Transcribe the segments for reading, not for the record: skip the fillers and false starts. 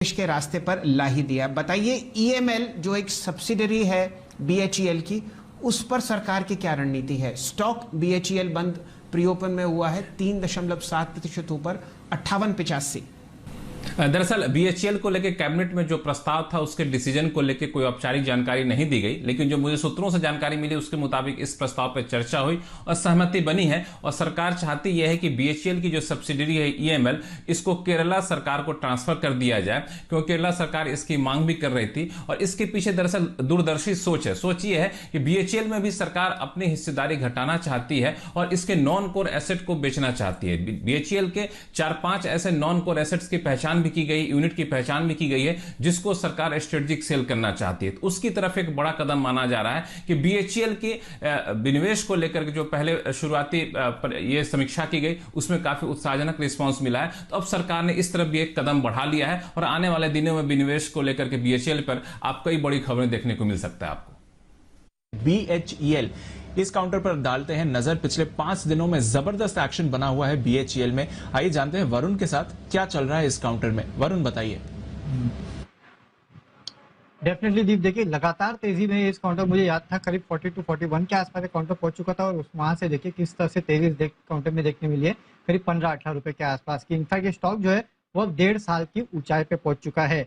देश के रास्ते पर ला ही दिया। बताइए, ईएमएल जो एक सब्सिडरी है बीएचईएल की, उस पर सरकार की क्या रणनीति है? स्टॉक बीएचईएल बंद प्री ओपन में हुआ है 3.7% ऊपर 58.85। दरअसल बीएचईएल को लेकर कैबिनेट में जो प्रस्ताव था उसके डिसीजन को लेकर कोई औपचारिक जानकारी नहीं दी गई, लेकिन जो मुझे सूत्रों से जानकारी मिली उसके मुताबिक इस प्रस्ताव पर चर्चा हुई और सहमति बनी है। और सरकार चाहती यह है कि बीएचईएल की जो सब्सिडरी है ईएमएल, इसको केरला सरकार को ट्रांसफर कर दिया जाए, क्योंकि केरला सरकार इसकी मांग भी कर रही थी। और इसके पीछे दरअसल दूरदर्शी सोच है। सोच ये है कि बीएचईएल में भी सरकार अपनी हिस्सेदारी घटाना चाहती है और इसके नॉन कोर एसेट को बेचना चाहती है। बीएचईएल के 4-5 ऐसे नॉन कोर एसेट्स की पहचान भी की गई, यूनिट की पहचान भी की गई है, जिसको सरकार स्ट्रेटेजिक सेल करना चाहती है। तो उसकी तरफ एक बड़ा कदम माना जा रहा है कि बीएचईएल के विनिवेश को लेकर जो पहले शुरुआती ये समीक्षा की गई उसमें काफी उत्साहजनक रिस्पांस मिला है। तो अब सरकार ने इस तरफ भी एक कदम बढ़ा लिया है और आने वाले दिनों में विनिवेश को लेकर के बीएचईएल पर आप कई बड़ी खबरें देखने को मिल सकता है। आपको बीएचईएल इस काउंटर पर डालते हैं नजर। पिछले 5 दिनों में जबरदस्त एक्शन बना हुआ है बीएचईएल में। आइए जानते हैं वरुण के साथ क्या चल रहा है इस काउंटर में। वरुण बताइए। डेफिनेटली दीप, देखिए लगातार तेजी में इस काउंटर, मुझे याद था करीब 40 to 41 के आसपास काउंटर पहुंच चुका था और वहां से देखिए किस तरह से तेजी काउंटर में देखने मिली है, करीब 15-18 रुपए के आसपास की। इनफैक्ट ये स्टॉक जो है वो 1.5 साल की ऊंचाई पे पहुंच चुका है।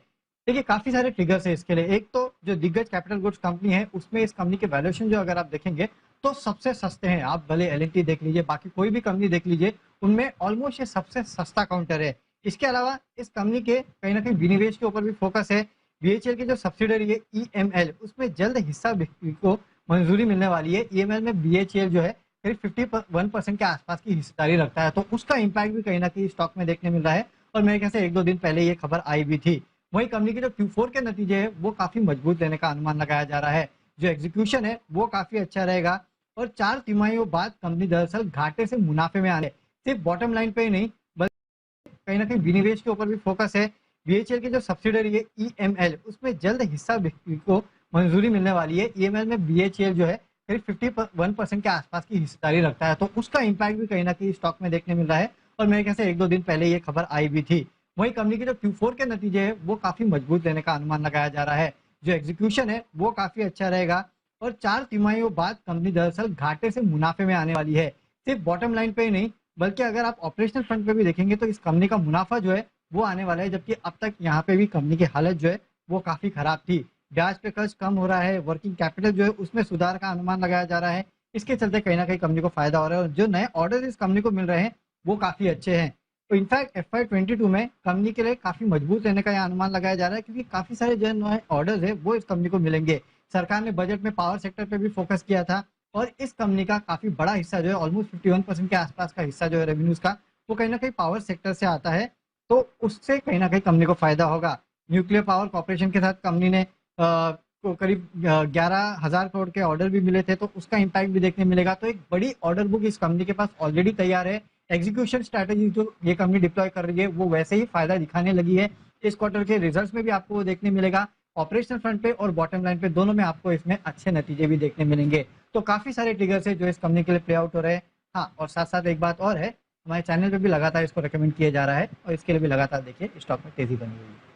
देखिए काफी सारे ट्रिगर्स है इसके लिए। एक तो जो दिग्गज कैपिटल गुड्स कंपनी है उसमें इस कंपनी के वैल्यूएशन जो अगर आप देखेंगे तो सबसे सस्ते हैं। आप भले एल&टी देख लीजिए, बाकी कोई भी कंपनी देख लीजिए, उनमें ऑलमोस्ट ये सबसे सस्ता काउंटर है। इसके अलावा इस कंपनी के कहीं ना कहीं विनिवेश के ऊपर भी फोकस है। बीएचईएल की जो सब्सिडरी है ईएमएल, उसमें जल्द हिस्सा बिक्री को मंजूरी मिलने वाली है। ईएमएल में बीएचईएल जो है करीब 51% के आसपास की हिस्सेदारी रखता है, तो उसका इम्पैक्ट भी कहीं ना कहीं स्टॉक में देखने मिल रहा है। और मेरे ख्याल से 1-2 दिन पहले ये खबर आई भी थी। वही कंपनी के जो Q4 के नतीजे हैं वो काफी मजबूत लेने का अनुमान लगाया जा रहा है। जो एग्जीक्यूशन है वो काफी अच्छा रहेगा और 4 तिमाहियों बाद कंपनी दरअसल घाटे से मुनाफे में आने, सिर्फ बॉटम लाइन पे ही नहीं बल्कि कहीं ना कहीं विनिवेश के ऊपर भी फोकस है। बीएचईएल की जो सब्सिडरी है ईएमएल, उसमें जल्द हिस्सा बिक्री को मंजूरी मिलने वाली है। ईएमएल में बीएचईएल जो है करीब 51% के आसपास की हिस्सेदारी रखता है, तो उसका इम्पैक्ट भी कहीं ना कहीं स्टॉक में देखने मिल रहा है। और मेरे ख्याल से 1-2 दिन पहले ये खबर आई भी थी। वही कंपनी के जो Q4 के नतीजे हैं वो काफी मजबूत लेने का अनुमान लगाया जा रहा है। जो एग्जीक्यूशन है वो काफी अच्छा रहेगा और 4 तिमाहियों बाद कंपनी दरअसल घाटे से मुनाफे में आने वाली है, सिर्फ बॉटम लाइन पे ही नहीं बल्कि अगर आप ऑपरेशनल फ्रंट पे भी देखेंगे तो इस कंपनी का मुनाफा जो है वो आने वाला है। जबकि अब तक यहाँ पे भी कंपनी की हालत जो है वो काफी खराब थी। ब्याज पे कर्ज कम हो रहा है, वर्किंग कैपिटल जो है उसमें सुधार का अनुमान लगाया जा रहा है। इसके चलते कहीं ना कहीं कंपनी को फायदा हो रहा है और जो नए ऑर्डर इस कंपनी को मिल रहे हैं वो काफी अच्छे हैं। तो इनफैक्ट FY22 में कंपनी के लिए काफी मजबूत रहने का अनुमान लगाया जा रहा है, क्योंकि काफी सारे जो नए ऑर्डर्स है वो इस कंपनी को मिलेंगे। सरकार ने बजट में पावर सेक्टर पे भी फोकस किया था और इस कंपनी का काफी बड़ा हिस्सा जो है ऑलमोस्ट 51% के आसपास का हिस्सा जो है रेवेन्यूज का, वो कहीं ना कहीं पावर सेक्टर से आता है, तो उससे कहीं ना कहीं कंपनी को फायदा होगा। न्यूक्लियर पावर कॉर्पोरेशन के साथ कंपनी ने करीब 11,000 करोड़ के ऑर्डर भी मिले थे, तो उसका इम्पैक्ट भी देखने मिलेगा। तो एक बड़ी ऑर्डर बुक इस कंपनी के पास ऑलरेडी तैयार है। एग्जीक्यूशन स्ट्रैटेजी जो ये कंपनी डिप्लॉय कर रही है वो वैसे ही फायदा दिखाने लगी है। इस क्वार्टर के रिजल्ट्स में भी आपको वो देखने मिलेगा। ऑपरेशनल फ्रंट पे और बॉटम लाइन पे दोनों में आपको इसमें अच्छे नतीजे भी देखने मिलेंगे। तो काफी सारे ट्रिगर्स है जो इस कंपनी के लिए प्ले आउट हो रहे हैं। हाँ, और साथ साथ एक बात और है, हमारे चैनल पे भी लगातार इसको रेकमेंड किया जा रहा है और इसके लिए भी लगातार देखिए स्टॉक में तेजी बनी हुई है।